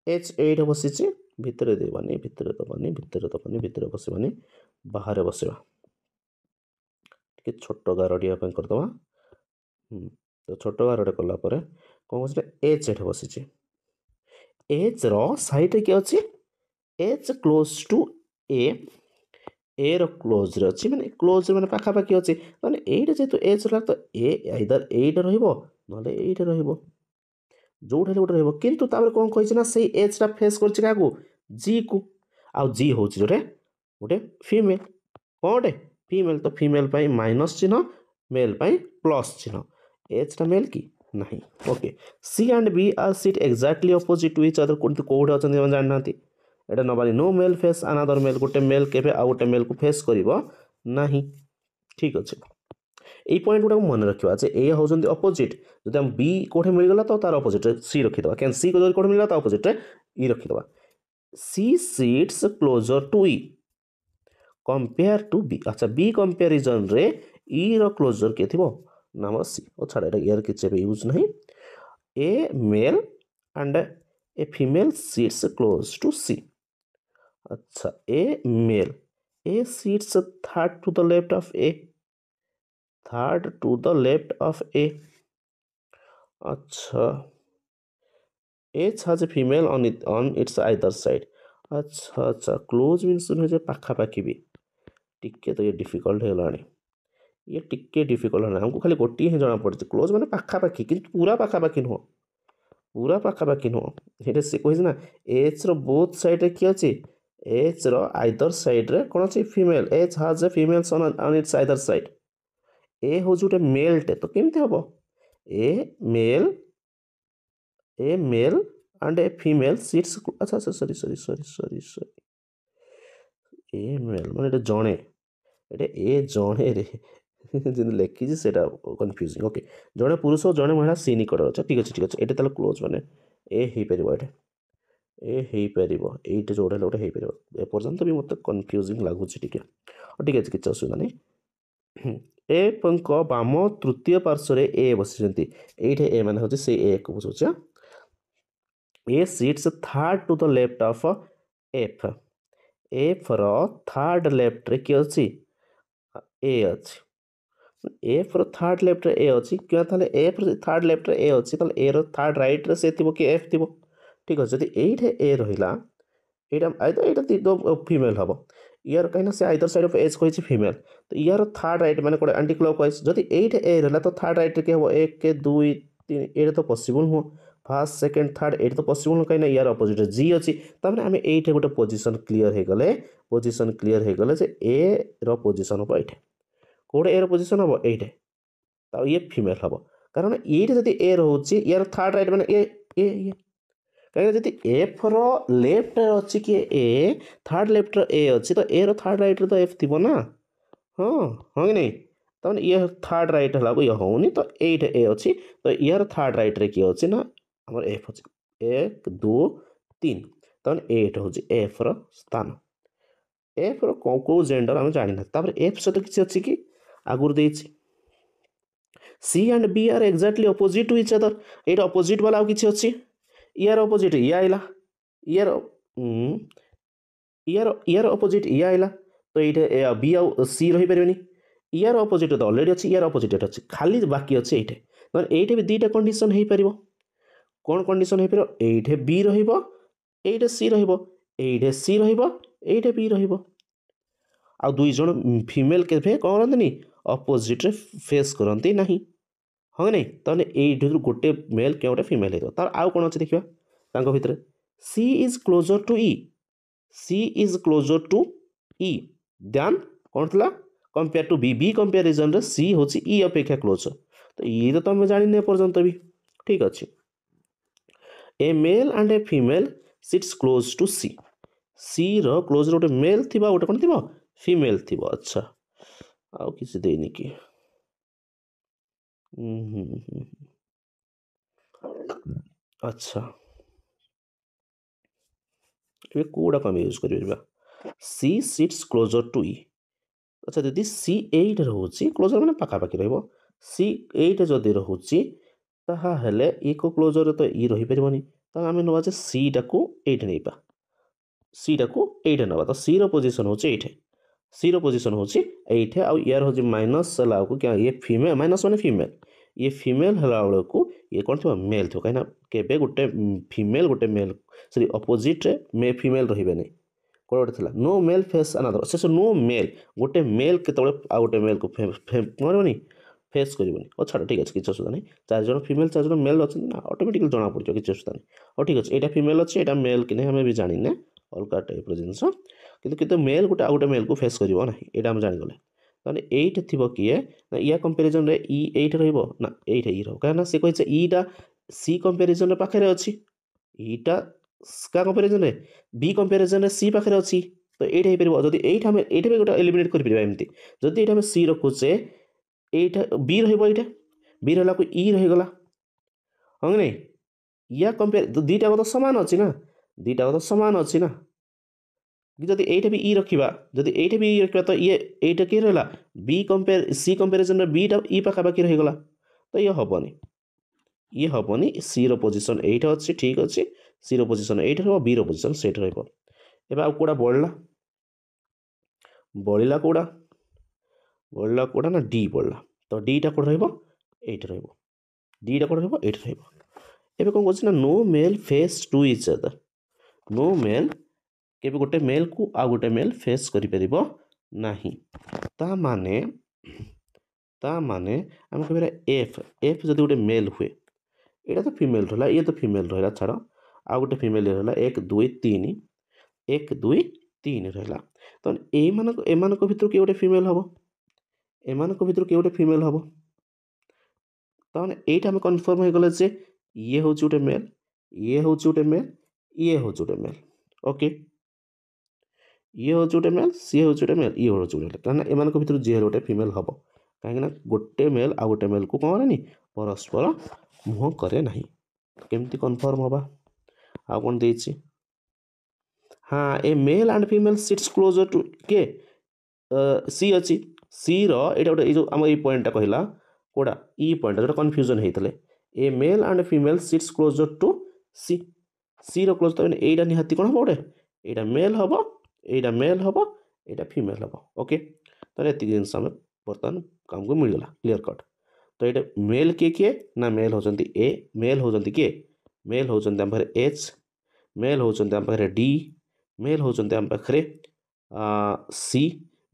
एच एट बसी भितर देवानी भितर दबानी भितर दबानी भितर बसवानी बाहर बसवा छोट गारडिया करदे तो छोट गारटे कलापर कौन एच एट बसी एच रईड किए अच्छी H close to A close अच्छी मैंने क्लोज मैंने पाखापाखि अच्छी मैंने ये जेहतु एच रहा तो ए आइदर एट रही जोटे गोटे रु कौन कही से एच टा फेस कर जी को आउ जी हूँ जोटे गोटे फीमेल कौन गोटे फीमेल तो फीमेल माइनस चिन्ह मेल प्लस चिन्ह एच टा मेल कि नहीं okay C and B are seat exactly opposite to each other कौटे अच्छा जानना एटा नबानी no male face another male गोटे मेल के आ गोटे मेल को फेस कर ठीक अच्छे यही पॉइंट गुड़ा मन रखा ए हूँ अपोजिट जो आम बी कौटे मिलगला तो तार अपोजिट सी रखीद क्या सी को कौटे मिलगा तो अपोजिट ई रखीद C sits closer to E compare to B अच्छा बी कंपेरिजन रे ई रो क्लोजर के थी नाम सी ओ छाड़ा यार किसी यूज नहीं a male and a female sits close to C अच्छा a male A sits third to the left of A third to the left of A अच्छा H has a female on its either side अच्छा close means नुहे पाखापाखि भी टिके तो ये difficult है ये टिके डिफिकल्ट है हमको खाली गोटे ही जना पड़े क्लोज मैंने पाखापाखि कि पूरा पाखापाखि नुह ये से कही ना एच रो बोथ साइड रे किए अच्छे एच रो आइदर साइड रे कौन अच्छे female H has a females on its either side A हूँ गोटे मेलटे तो केमती हम a male and a female sits अच्छा सॉरी ए मेल माने जड़े ए जड़े रे लिखी से कन्फ्यूजिंग ओके जड़े पुरुष और जड़े महिला सी निकट अच्छा ठीक अच्छे ये क्लोज मैंने ए हो पार ये जोड़े गोटे हो पार एपर्यंत भी मतलब कन्फ्यूजिंग लगुच ठीक है किसी असुविधा नहीं ए बाम तृतीय पार्श्व ए बसी ये ए मैंने हूँ से ए को बुझे A sits third to the left of F F रो थर्ड लेफ्ट रे किए अच्छी ए अच्छी एफ रो थर्ड लेफ्ट रे ए अच्छी क्या एफ थर्ड लेफ्ट रे ए अच्छी ए रो थर्ड राइट रे से थी कि एफ थी ठीक अच्छे जब ये ए रहा यहाँ फीमेल हम यार कहीं से आइदर साइड ऑफ एज कही फीमेल तो यार थर्ड राइट मैंने कौन एंटी क्लॉक वाइज जब ये ए रहा तो थर्ड राइट के हम 1 2 3 ये तो पॉसिबल नुह फर्स्ट सेकेंड थर्ड ये तो पॉसिबल नुह कहीं यार अपोजिट जी अच्छी तमें आम ये गोटे पोजिशन क्लीयर हो गले ए रोजिशन हम ये कौटे ए रोजिशन हम ये फीमेल हम कारण ये जब ए रोचे यार थर्ड राइट मैंने ये कहीं जब एफ रो लेफ्ट अच्छी कि ए थर्ड लेफ्ट ए अच्छी तो ए रो थर्ड राइट तो एफ थी ना हाँ कि नहीं तमें ये थर्ड राइट है ये होनी तो ये ए अच्छी तो यार थर्ड राइट रे किए अच्छी ना आम एफ अच्छे 1 2 3 तमें एट हूँ एफ रो स्थान एफ रो कौ जेंडर आम जाना एफ सहित किसी अच्छी कि आगुरी देती C and B are exactly opposite to each other ये अपोजिट वाला किसी अच्छी यार अपोजिट ये आइला यार यार अपोजिट ये आइला तो ये बी आउ सी रही पारे यार अपोजिट तो ऑलरेडी अच्छी यार अपोजिट अच्छी खाली बाकी अच्छे ये तो ये भी दुईटा कंडीशन हो पार कौन कंडीशन हो पार ये बी रही सी रही सी रही बी रही आ दुई जन फीमेल के कौन करते अपोजिट फेस करती ना हाँ नहीं ताने ये गोटे मेल क्या गोटे फीमेल हो तार आउ कौन अच्छे देखा भितर C is closer to E C is closer to E than कौन थी compare to B B comparison रे सी हूँ ई अपेक्षा क्लोजर तो ये तो तुम जानी पर्यंत भी ठीक अच्छे a male and a female sits close to C C रो क्लोज गोटे मेल थी गोटे कौन थी फीमेल थी अच्छा आउ किसी देनी कि अच्छा ये कौड़ा कम यूज कर सी सिट्स क्लोजर टू ई अच्छा दीदी सी एट रोचे क्लोजर मैंने पखापाखि सी एट जदि रोचे ताहले ई को क्लोजर तो ई रही पारबनी तो आम नवा सी टाक एट नहीं सी टाक एट ना तो सी रोजिशन हूँ ये सी रोजिशन हूँ ये आउ यार हूँ माइनस क्या ये फीमेल माइनस माने फीमेल ये फीमेल है बेलू ये कौन थो मेल थो कहीं के गोटे फीमेल गोटे मेल सॉरी अपोजिट मे फीमेल रही कौन गोटे था नो मेल फेस अनादर से नो मेल गोटे मेल के आउ गोटे मेल को कौन फेस करनी और छाड़ ठीक अच्छे किसी असुविधा नहीं 4 जन फीमेल 4 जन मेल अच्छे ना ऑटोमेटिकली जना पड़ो किसी असुविधा नहीं और ठीक अच्छे यहाँ फीमेल अच्छे यहाँ मेल कि नहीं हमें भी जानी अलग टाइप जिनस कितु मेल गोटे आउ गोटे मेल को फेस कर ना यहाँ आम जानीगले ताने एट थी किए ना या कंपेरिजन रे ई एट रहा ई कहीं सी कही ईटा सी कंपेरिजन पाखे अच्छी ईटा क्या कंपेरिजन रे बी कंपेरिजन रे सी पाखे अच्छी तो ये जब ये भी गोटे एलिमिनेट करमती जदि ये सी रखुचे ये बी रहा बी रहा ई रहीगला हाँ नहीं या कंपेयर दुईटा तो सामान अच्छी ना दुईटा तो सामान अच्छी ना जदि ये भी ई रखा जदि ये भी ई रखा तो ये ये किए रहा be compare C comparison beta ई पखापाखि रहीगला तो ये हेनी सी रोजिशन एट अच्छे ठीक अच्छे सी रोजिशन एट बी रोजिशन सेट रहा कौड़ा बढ़ला कौड़ा कौड़ा ना डी बढ़ला तो डीटा कौन रहीट डीटा कौन रहीट रही कौन कौन no male face to each other no male के गोटे मेल को आ गोटे मेल फेस कर माने आम कह एफ एफ जब गोटे मेल हुए यहाँ तो फीमेल रहा ये तो फीमेल रहा छाड़ आ गोटे फीमेल रहा 1 2 3 1 2 3 रहा तो एम भर किए गोटे फीमेल हम एम भर किए गोटे फीमेल हम तो ये आम कन्फर्म हो गले ये हूँ गोटे मेल ये हूँ गोटे मेल ये हूँ गोटे मेल ओके ये हूँ गोटे मेल सी हूँ गोटे मेल ये हूँ गोटे कहीं एम भर जी गोटे फीमेल हम कहीं गोटे मेल आ गोटे मेल को कौन करें परस्पर मुह करे ना केमती कन्फर्म हवा आ कौन दे हाँ a male and female sits closer to के सी अच्छी सी रोटे गोटे जो आम ये पॉइंटा कहला कौड़ा ई पॉइंट जो कन्फ्यूजन होते a male and female sits closer to C C close तो यहाँ निहाती कौन हम गोटे यहाँ मेल हम यहाँ मेल हम यहाँ फीमेल हम ओके तो ये जिन बर्तमान काम को मिलगला क्लीयर कट तो ये मेल किए ना मेल होती ए मेल होती किए मेल होती आम पाखे एच मेल होती आम पाखे डी मेल होती आम पाखे सी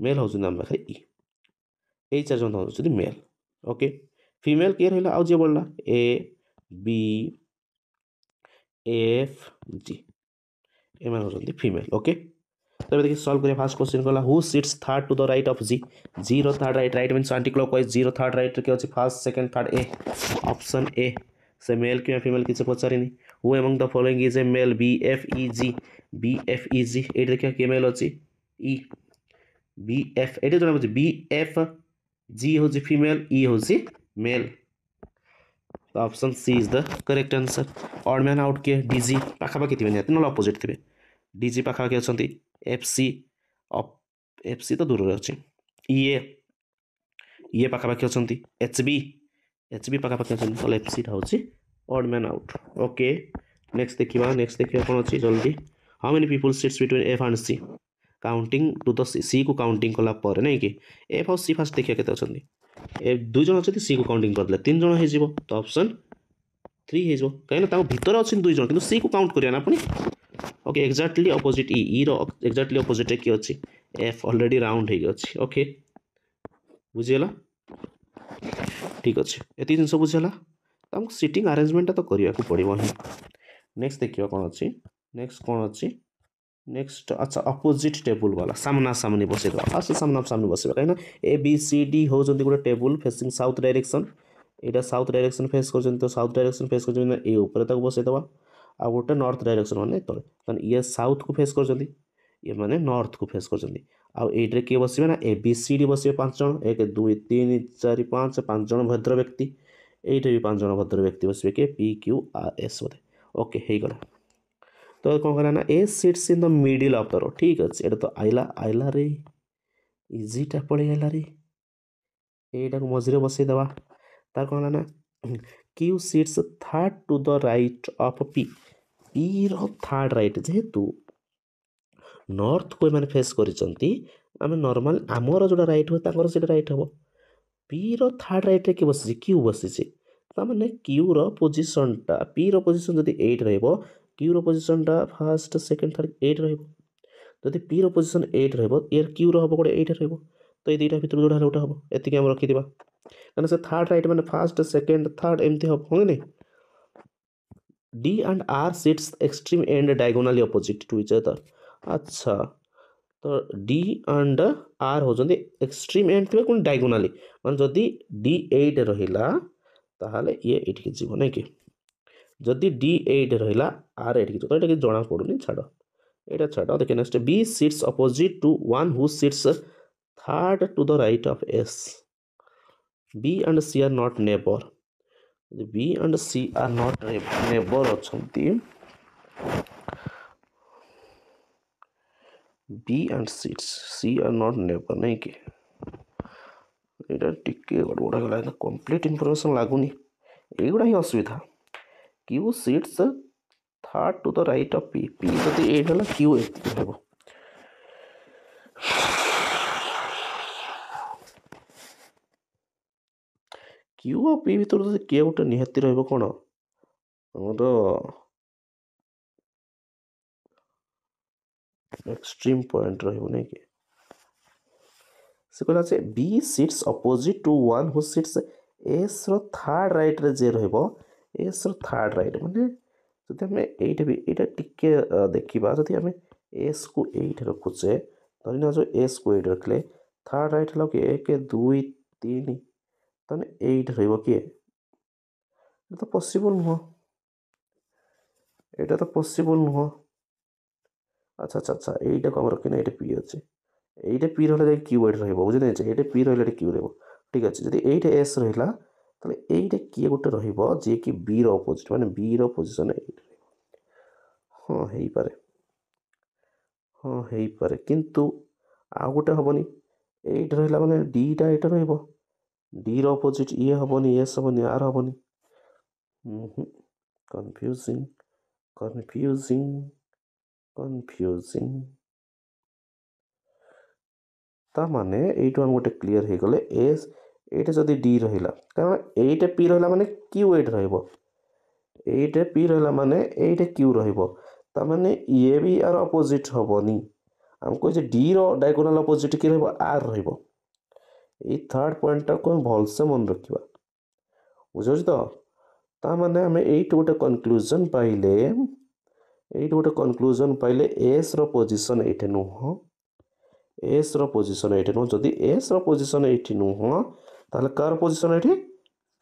मेल होती आम पाखे ई यही 4 जन होती मेल ओके फीमेल किए रहा आउ जी बढ़ला A B F G M होती फीमेल ओके तो देखिए सॉल्व करिए फास्ट क्वेश्चन कहला who sits third to the right of G G रो third right right means anti clockwise G रो थर्ड राइट के अछि first second third A option A से मेल कि फीमेल किसे पचारिनी who among the following is a male B F E G A देखिए के मेल अछि ई बी एफ एटे जना बुझी बी एफ जी हो फीमेल ई हो मेल तो option C is the correct answer odd man out किए डीजी पाखापाखि थे निहत ना अपोजिट थे डीजी पाखापाखि अच्छा एफसी तो दूर अच्छे ये पाखापाखि अच्छा एचबी पाखापाखि अच्छा एफसी हूँ odd man out okay next देखा कौन अच्छी जल्दी how many people sits between F and C counting to the C को काउंटिंग कला पर नहीं कि एफ और सी फास्ट देखिए केते अछंती ए दुई जन अछंती सी को काउंटिंग करले तीन जन हे जिवो तो ऑप्शन 3 हे जिवो काहे ना भीतर अछन दुई जन किंतु सी को काउंट करिया ना पुनी ओके एक्जाक्टली ऑपोजिट ई रो एक्जाक्टली ऑपोजिट की अछि एफ ऑलरेडी राउंड हे अछि ओके बुझियला ठीक अछि एति जिंस बुझियला हम सीटिंग अरेंजमेंट तो करिया को पड़िबो ही नेक्स्ट देखियो कोन अछि नेक्स्ट कोन अछि नेक्स्ट अच्छा अपोजिट टेबल वाला सामना सामनी बसेदवा फास्ट सामना सामनी बसेबा काहे ना ए बी सी डी हो जंती गोटे टेबल फेसिंग साउथ डायरेक्शन एटा साउथ डायरेक्शन फेस कर जंती तो साउथ डायरेक्शन फेस कर जंती ए ऊपर तक बसेदवा आ गोटे नॉर्थ डायरेक्शन माने तले माने ये साउथ को फेस कर जंती ये माने नॉर्थ को फेस कर जंती आ एट्रे के बसिबे ना ए बी सी डी बसिबे 5 जन 1 2 3 4 5 5 जन भद्र व्यक्ति एइटे भी 5 जन भद्र व्यक्ति बसिबे के पी क्यू आर एस बोले ओके हे गला तो कौन करा ना A sits in the middle of the row ठीक अछि एटा तो आइला आइला रे इजीटा पड़े आइला रे एटा को मझिरे बसै दबा तार कौन ना Q sits third to the right of P P रो थर्ड राइट जेहेतु नॉर्थ को माने फेस करिसंती आमे नॉर्मल आमर जोडा राइट हो ताकर सेटा राइट हो पी रो थर्ड राइट रे के बसिछि क्यू बसिछि ता माने क्यू रो पोजीशन टा पी रो पोजीशन जदी 8 रहबो क्यू रो पोजीशन टा फर्स्ट सेकंड थर्ड 8 रहबो जदी पी रो पोजीशन 8 रहबो एर क्यू रो हबो कोडे 8 रहबो तो ए दुईटा भितर जोडा होटा हबो एतिके हम रखि दिबा माने से थर्ड राइट माने फर्स्ट सेकंड थर्ड एमती हबो हो नै D and R sits extreme end diagonally opposite to each other अच्छा तो D and R होजंदी एक्सट्रीम एंड थिबे कोन डायगोनाली मान जदी D8 रहिला ताहाले ये एठी जीवो नै कि जदी D8 रहिला R8 कि तो एटा कि जणा पडुनी छाडो एटा छाडो देखि next B sits opposite to one who sits third to the right of S B and C are not neighbor B and C are not neighbor अछंती B and C are not neighbor नहीं कि एटा टिके गड़बड़ गला ना complete information लागुनी एगुडा ही असुविधा Q sits third to the right of P P जदी 8 हला Q 8 हेबो Q और P भीतर जदी के गोटे निहाती रहबो कोन हमरो एक्सट्रीम पॉइंट रहबो नै कि से कहला से B sits opposite to one who sits S रो थर्ड राइट रे जे रहबो S रो थर्ड राइट माने जदी हमें 8 भी एटा टिके देखिबा जदी हमें S को 8 रखुचे धरिना जो S को 8 रखले थर्ड राइट हलो कि 1 2 3 तने 8 रहबो कि एटा तो पॉसिबल नुह एटा तो पॉसिबल नुह अच्छा अच्छा अच्छा एटा को हम रखिना एटा P अछि एटा P रहले जे Q 8 रहबो बुझि नै छै एटा P रहले Q रहबो ठीक अछि जदी 8 S रहिला तले एटा किए गोटे रहबो जे कि B रो अपोजिट माने B रो पोजीशन 8 रहबो हां हेई पारे किंतु आ गोटे हबनी 8 रहिला माने D टा 8 रहबो D रो अपोजिट ये हबनी S हबनी R हबनी कंफ्यूजिंग कंफ्यूजिंग कंफ्यूजिंग ता माने एटो हम गोटे क्लियर हे गले एस एटा जदी डी रहिला कारण एटा पी रहिला माने क्यू 8 रहबो एटा पी रहिला माने एटा क्यू रहबो ता माने ये भी आर अपोजिट हबोनी हमको जे डी रो डायगोनल अपोजिट की रहबो आर रहबो ए थर्ड पॉइंट टा को भल से मन रखिबा बुझछ तो ता माने हमें एट गोटे कंक्लूजन पाइले एस रो पोजीशन एटे नुह एस रो पोजीशन एटे नुह जदी एस रो पोजीशन एटे नुह ताले कार पोजीशन एटे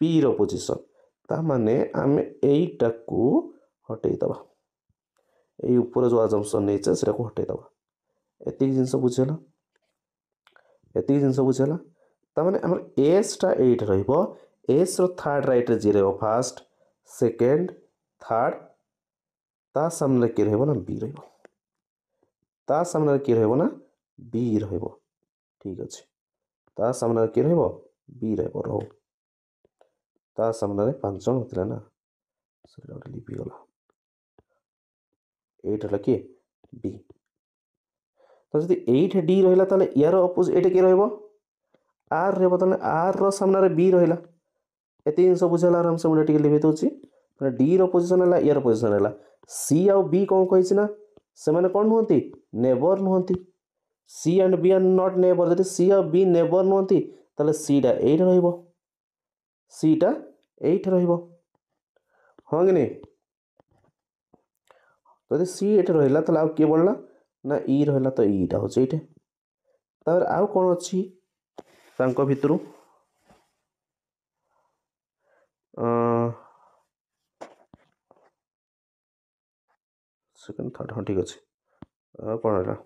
पी रो पोजीशन ता माने हमें एटा को हटै दबा ए ऊपर जो अजम्पशन नेचे सेटा को हटै दबा एति जिंस बुझेला एति जिंस बुझेला ता माने हमर एस टा 8 रहइबो एस रो थर्ड राइट रे जे रहइबो फर्स्ट सेकंड थर्ड ता सामने के रहइबो ना बी रहइबो ता सामने के रहइबो ना बी रहइबो ठीक अछि ता सामने के रहइबो बी रहइबो रो ता सामने रे 5 जन होतला ना सेटा गोटे लिपि गला 8 हला कि बी तो जदि एट डी रहा ताले यार अपोजिट एटे किए रहिबो आर रहबो ताले आर रो सामने बी रहिला एते जिनस बुझाला आराम से मुझे लिखि दूसरी डी रो पोजिशन है यार पोजिशन है सी आउ बी कौन कही ना से मैंने कौन नुहति नेबर नुहति C and B are not neighbour जब सी आउ बी नेबर नुहति ताले सी टा एट रहिबो सी टा एट रहिबो हाँ कि नहीं जदि सी एट रहिला ताले आउ किए बढ़ला ना ई रहिला तो ईटा होचे एटे तापर आउ कौन अच्छी तांको भितरु सेकेंड थर्ड हाँ ठीक अच्छे कौन रहा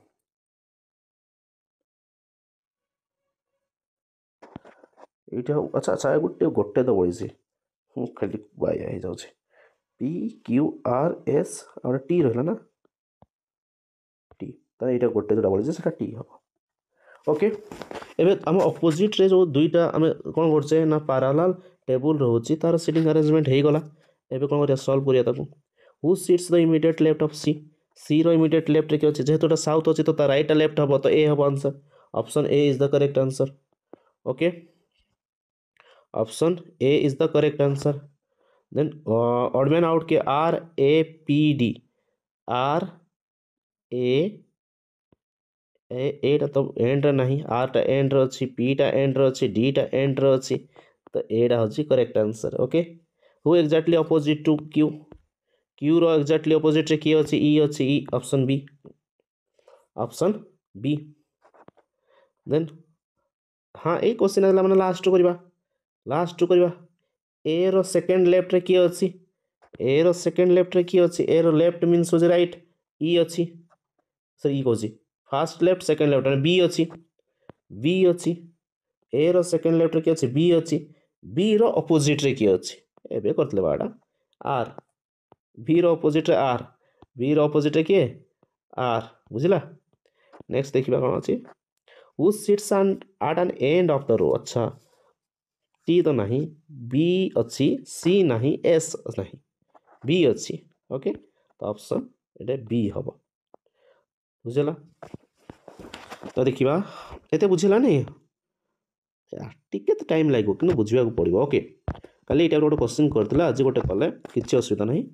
ये अच्छा अच्छा गोटे गोटे तो बढ़ी खाली बाया हो जाऊे पी क्यू आर एस और टी रहा ना टी तो यहाँ गोटे जो बढ़ी से टी हम ओके एवं आम अपोजिट रे जो दुईटा आम कौन करचे ना पैरेलल टेबल रोचे तार सीटिंग अरेंजमेंट हो गला एवं कौन कर सल्व करिया who sits the immediate left of C C रो इमीडिएट लेफ्ट रे अच्छे जेहेतु साउथ अच्छे तो राइट लेफ्ट हम तो ए हम answer option A is the correct answer okay option A is the correct answer then odd man out K R A P D R A तो एंड नहीं आर टा एंड अच्छी P टा and अच्छी D टा and अच्छी तो एटा हूँ correct answer okay who exactly opposite to Q Q रो एक्जाक्टली अपोजिट रे किए अच्छी ई अच्छी ई ऑप्शन बी देन हाँ ये क्वेश्चन है मैंने लास्ट करवा ए रो सेकेंड लेफ्ट रे किए अच्छी ए रो सेकेंड लेफ्ट रे किए अच्छी ए रो लेफ्ट मीन्स हो राइट ई अच्छी सर ई कौन first left second left B अच्छी ए रो सेकेंड लेफ्ट रे किए अच्छी बी अच्छी बी रो अपोजिट रे किए अच्छी एबे करतले बाडा आर बी रो अपोजिट रे आर बी रो अपोजिट रे किए आर बुझिला नेक्स्ट देखिबा कोन अछि who sits at an end of the row अच्छा टी तो नहीं बी अच्छी सी नहीं एस नहीं बी अच्छी ओके तो ऑप्शन एटे बी हम बुझला तो देखिबा एते बुझिला नहीं टिके तो टाइम लागो कि बुझा पड़ो ओके कल ये गोटे क्वेश्चन करथिला आज गोटे कले किसी असुविधा नहीं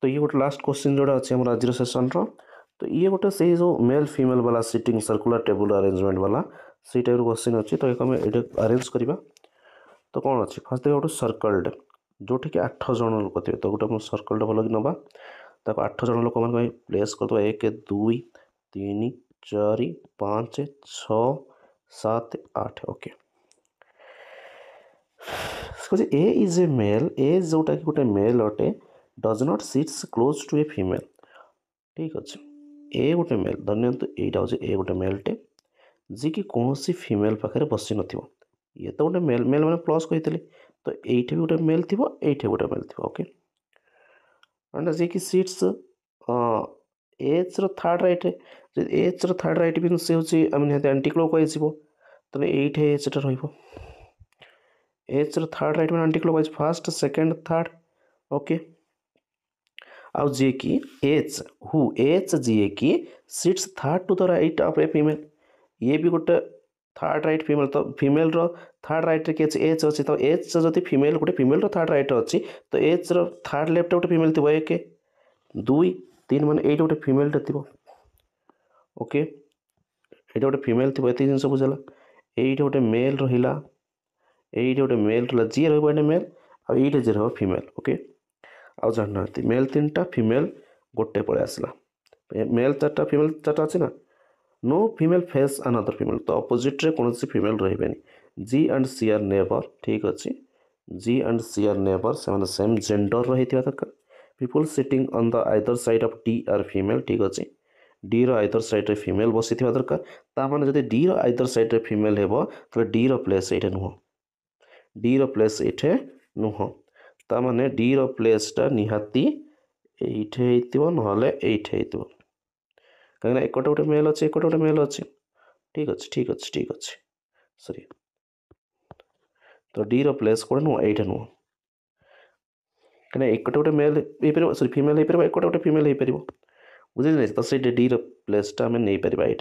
तो ये गोटे लास्ट क्वेश्चन जोड़ा अच्छे आम आज सेसन तो ये गोटे से जो मेल फीमेल वाला सीटिंग सर्कुलर टेबल अरेंजमेंट वाला से टाइप क्वेश्चन अच्छी तो आम ये अरेंज करवा तो कौन अच्छी फास्ट देखा गोटे सर्कलटे जोटि कि 8 जन लोक थे तो गोटे सर्कलटे भल कि नवा ताको 8 जन लोक मान प्लेस कर 1 2 3 4 5 6 7 8 okay A is a male A जोटा कि गोटे मेल अटे does not sits close to a female ठीक अच्छे ए गोटे मेल धरनियंतु एटा हूँ ए गोटे मेलटे जी कि कौन सी फीमेल पाखे बसी न ये तो गोटे मेल मेल मैंने प्लस कही तो ये भी गोटे मेल थी ये गोटे मेल थी ओके एंड जी कि seats H third right H third right भी से हूँ निहत एंटी क्लॉकवाइज तो ये एच टा एच थर्ड राइट मैंने anticlockwise first second third okay आउ जी कि एच हु एच जी कि sits third to the right of a female ये भी गोटे थर्ड राइट फीमेल तो फीमेल रो थर्ड राइट रे एच अच्छी तो एच जदि फीमेल गोटे फीमेल रो थर्ड राइट अच्छी तो एच रो थर्ड लेफ्ट गोटे फीमेल थी 1 2 3 मान ये गोटे फीमेल थी ओके ये गोटे फीमेल थी ये जिन बुझला ये गोटे मेल रहा ये गोटे मेल रहा जी रहा मेल आईटे जी रहा फीमेल ओके आउ जानना मेल 3टा फीमेल गोटे पड़े आसला मेल 4टा फीमेल 4टा अच्छी ना no female face another female तो अपोजिट रे कौन सी फीमेल रही G and C are neighbour ठीक अच्छे G and C are neighbour से सेम जेंडर रही दरकार people sitting on the either side of D are female ठीक अच्छे डी रो आइदर साइड रे फीमेल बसी दरकार तामाने जदि डी रो आइदर साइड रे फीमेल हेबो तो डी रो प्लेस ये नुह डी रो प्लेस ये नुह तामाने डी रो प्लेस टा निहाती एठे हेतिबो नहले एठे हेतिबो कहीं एक गोटे मेल अच्छे एक गोटे मेल अच्छे ठीक अच्छे ठीक अच्छे ठीक अच्छे सॉरी तो डी रो प्लेस कौन नुह ये नुह कहीं एक गोटे मेल हो पार सॉरी फीमेल हो पार एक गोटे फीमेल हो पार बुझे तो से डी प्लेसटा आम नहीं पार ये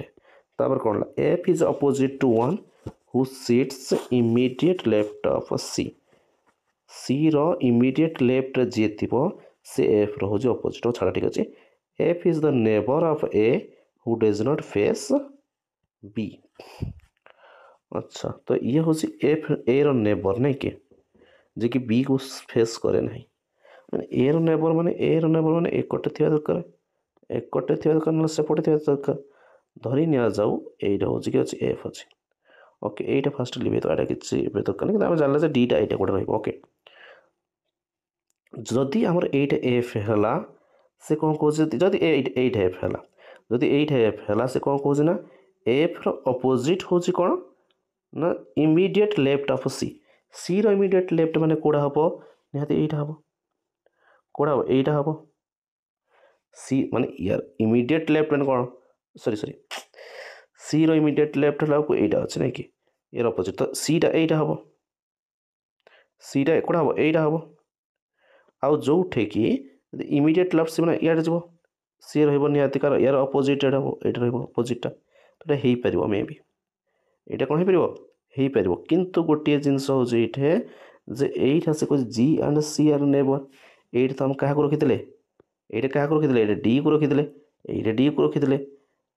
तापर कौन F is opposite to one who sits immediate left of C C रो इमीडिएट लेफ्ट जी थी से एफ रोज अपोजिट छाड़ ठीक अच्छे F is the neighbour of A who does not face B अच्छा तो ये हूँ एफ ए रो नेबर नहीं कि जे कि बी को फेस करे ना माने ए रो नेबर माने एकटे थी दरकार एकटे थी दरकार ना सेपटे थी दरकार धरी नि जाऊ एटा हूँ कि अच्छे एफ अच्छे ओके एटा फास्ट लिखे तो एटा किसी दरकार नहीं आम जानला डीटा एटा गोटे रही ओके जदि आमर एट एफ है से कौन कौन जदि एट एफ है जदि एट एफ है से कौन कौन ना एफ रपोजिट हूँ कौन ना immediate left of C C रो इमीडिएट लेफ्ट माने कोड़ा हम निहाती एटा हम कोड़ा हम एटा हम सी माने यार इमीडिएट लेफ्ट माने कौन सॉरी सॉरी सी रो इमीडिएट लेफ्ट है एटा अच्छे ना कि यार अपोजिट तो सीटा एटा हम सीटा कोड़ा हम एटा हम आउ जो कि इमीडिएट लेफ्ट से मैंने इे जीव सी रही कार यार अपोजिट ये अपोजिटा तो ये हो मे बी यहाँ कौन हो पार किंतु गोटे जिनस हूँ ये जे यहीटा से कह G and C are neighbour ये तो आम क्या रखी ये क्या रखी ये डी को रखी ये डी को रखी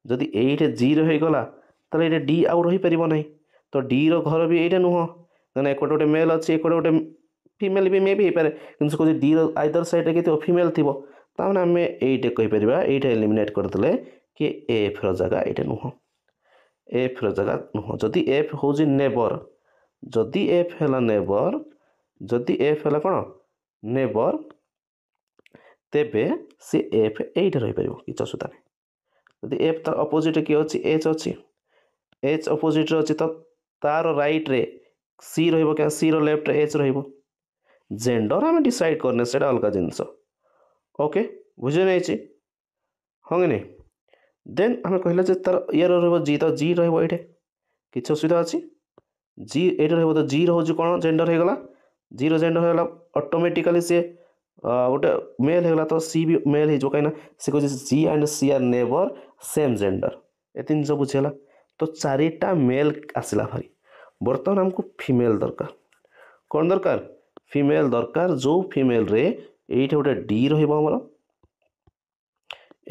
जदि ये जी रहीगला तो ये डी आउ रही पार ना तो डी घर भी ये नुह कहना एक गोटे मेल अच्छे एक गोटे फीमेल भी मे भी हो पारे कि कह डी आइदर साइड के फीमेल थी ताने आम ये कहीपर ये एलिमिनेट करदे कि एफ रगह ये नुह एफ रगह नुह जदि एफ हूँ नेबर जदि एफ है नेबर जदि एफ है कौन नेबर तेबे सी एफ एट रही पार कि असुविधा नहीं जदि एफ तार अपोजिट किए अच्छी एच अच्छी एच अपोजिट अच्छी तो तार राइट रे सी रो सी रो लेफ्ट एच रो जेंडर आम डिसाइड करने से अलग जिनस ओके बुझे नहीं हाँ कि नहीं देन आम कहला तार यार जी तो जी रे कि असुविधा अच्छी जी ये तो जी रोज कौन जेंडर होगा जी जेंडर होगा ऑटोमेटिकली सी गोटे मेल होगा तो सी भी मेल हो कहीं सी कह G and C are neighbour same gender ये जिन बुझीगला तो चारिटा मेल आसला भारी बर्तमान आमको फीमेल दरकार कौन दरकार फीमेल दरकार जो फीमेल रे ये गोटे डी रमर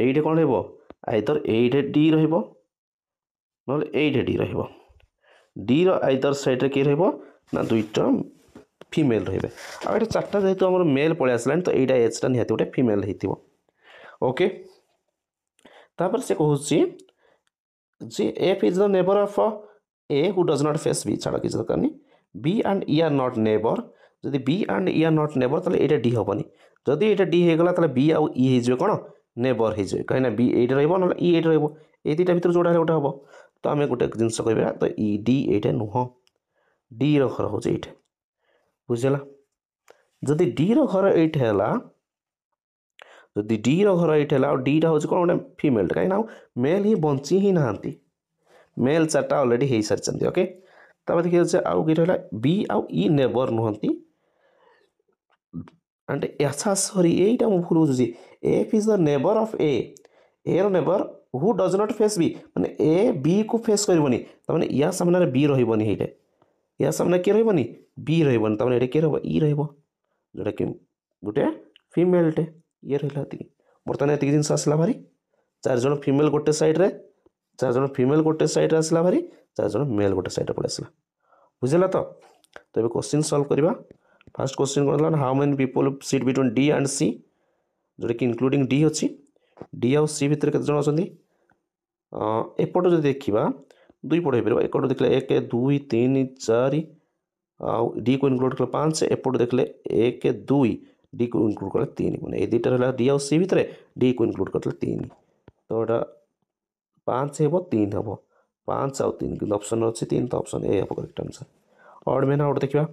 ये कौन हो आइदर ये डी ना ये डी डी आइदर साइड रे किए ना दुईटा फीमेल रे आठ चार्टा जेहतु आम मेल पलि आसला तो यहाँ एचटा निहाती गोटे फीमेल हो ओके तापर से कहूँ जे F is the neighbour of A who does not face B छाड़ किसी दरकार नहीं B and E are not neighbour जदि B and E are not neighbour तो ये डी हेनी जदि ये डी होगा तो बी आउ ई हो कौन नेबर हो कहीं बी ये रहा ई ये रही भर जोड़ा गोटे हम तो आम गोटे जिनस कह तो ई डी ये नुह डी घर हूँ ये बुझेगा जदि डी घर ये जदि डी घर ये डीटा हूँ कौन गोटे फीमेल कहीं मेल ही बंची ही नहांती मेल चार्टा अलरेडी हो सारी ओके तापर देखिए आउ कि रहा बी आउ ई नेबर नुहति एंड अच्छा सॉरी यहीटा मुझे भूल बुझुची F is the neighbour of A रो neighbour who does not face B माने ए बी को फेस करबनी तमाने या सामने बी रहबनी हेटे या सामने के रहबनी बी रहबनी तमाने एटे के रहबो ई रहबो जोटा कि गोटे फीमेल टे ये रहला ती बर्तमान एतिक जिनस आसला भारी चार जन फीमेल गोटे साइड रे चार जन फीमेल गोटे साइड रे आसला भारी चार जन मेल गोटे साइड पड़े आसला बुझेगा तो ये क्वेश्चन सॉल्व करवा फर्स्ट क्वेश्चन कौन how many people sit between D and C जोटा कि इंक्लूडिंग डी अच्छी डी आउ सी भितर केते जन अछंती एपट जो देखा दुई पट हो एक देखले 1 2 3 4 आउ डी को इनक्लूड कले 5 एपट देखले 1 2 डी को इनक्लूड कले 3 मैंने ये दुईटा रहा डी आउ सी भितर डी को इनक्लूड करते 3 तो यहाँ 5 हे 3 हम 5 आउ 3 कि ऑप्शन अच्छी 3 तो ऑप्शन ए हम करेक्ट आंसर और मैंने गोटे देखा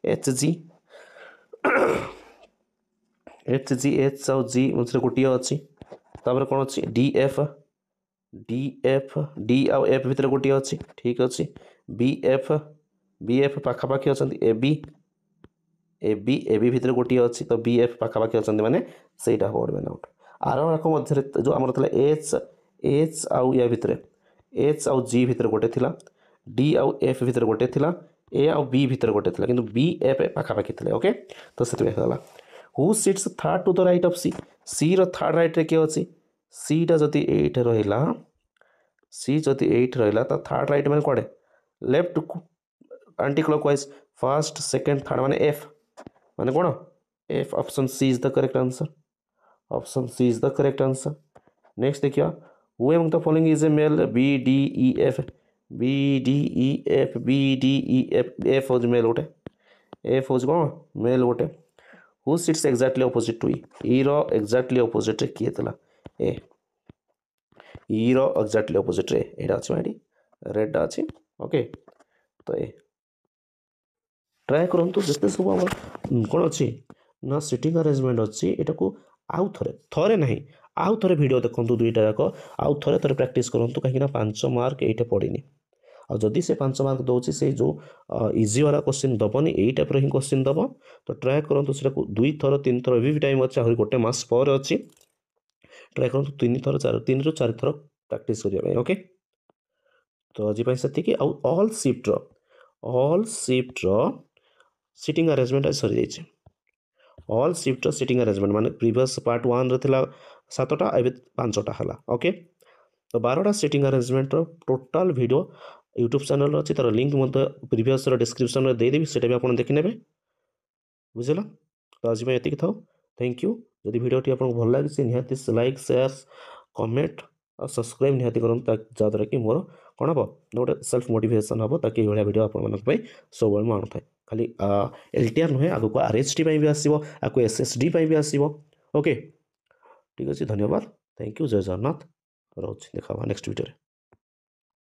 H G H G H आउ जी मझे गोटे अच्छी तापर कौन अच्छी डी एफ डी आउ एफ भितर गोटे अच्छी ठीक अच्छे बी एफ पाखापाखि अच्छा ए बी भितर गोटे अच्छी तो बी एफ पाखापाखि अच्छा माने से हम मैंने आउट आरक मध्य जो आम एच एच आउ या भितर एच आउ जी भितर गोटे थिला डी आउ एफ भितर गोटे थिला ए आउ बी भितर गोटे थिला किंतु बी एफ पाखापाखि थे ओके तो से who sits third to the right of C C रो थर्ड राइट रे किए अच्छी सी टा जदि एट रहिला सी जदि एट रहिला तो थर्ड राइट माने कोडे left anticlockwise first second third माने एफ माने कोन F option C is the correct answer option C is the correct answer next देखिए who among the following is a male B D E F B D E F B D E F F हो male गोटे F हो कौन male गोटे who sits exactly opposite to E रो exactly opposite रे किए तला ए ई रो एक्जाक्टली ऑपोजिट रे एटा अछि माडी रेड अछि ओके तो ए ट्राए करंतु जते सब हमर कोन अछि ना सिटिंग अरेंजमेंट अछि एटा को आउ थरे नहीं आउ थरे वीडियो देखंतु दुईटा जाक आउ थरे प्रैक्टिस करंतु कहीं ना 5 मार्क एटा पड़िनी आ जदि से 5 मार्क दौर से जो इजी वाला क्वेश्चन दबनी यही टाइप ही क्वेश्चन दब तो ट्राए करंतु सेटा को 2 थर 3 थर भी टाइम अच्छे आ गोटे मास पर अच्छी ट्राए करंतु 3 थर 3 ରୁ 4 थर प्रैक्टिस करिया ओके तो आज से ऑल शिफ्ट रो सिटिंग अरेंजमेंट सरी जाइए ऑल शिफ्ट सिटिंग अरेंजमेंट माने प्रीवियस पार्ट 1 रे थिला 7टा एबे 5टा हला ओके तो 12टा सिटिंग अरेंजमेंट रो टोटल वीडियो यूट्यूब चैनल अच्छी तार लिंक मत प्रीवियस डिस्क्रिप्शन में देदेवी से भी आप देखने बुझेगा तो आज ये था थैंक यू जदि वीडियोटी आपको भल लगे निहाती लाइक शेयर कमेंट और सब्सक्राइब निहाती करूँ जहाँद्वारा कि मोर कौन हम गोटे सेल्फ मोटिवेशन हम ताकि ये वीडियो आप सब आणु था खाली एलटीआर नुहे आगे को आरएचटी भी आसो आपको एसएसडी भी आसो ओके ठीक अच्छे धन्यवाद थैंक यू जय जगन्नाथ रोज देखा नेक्स्ट वीडियो।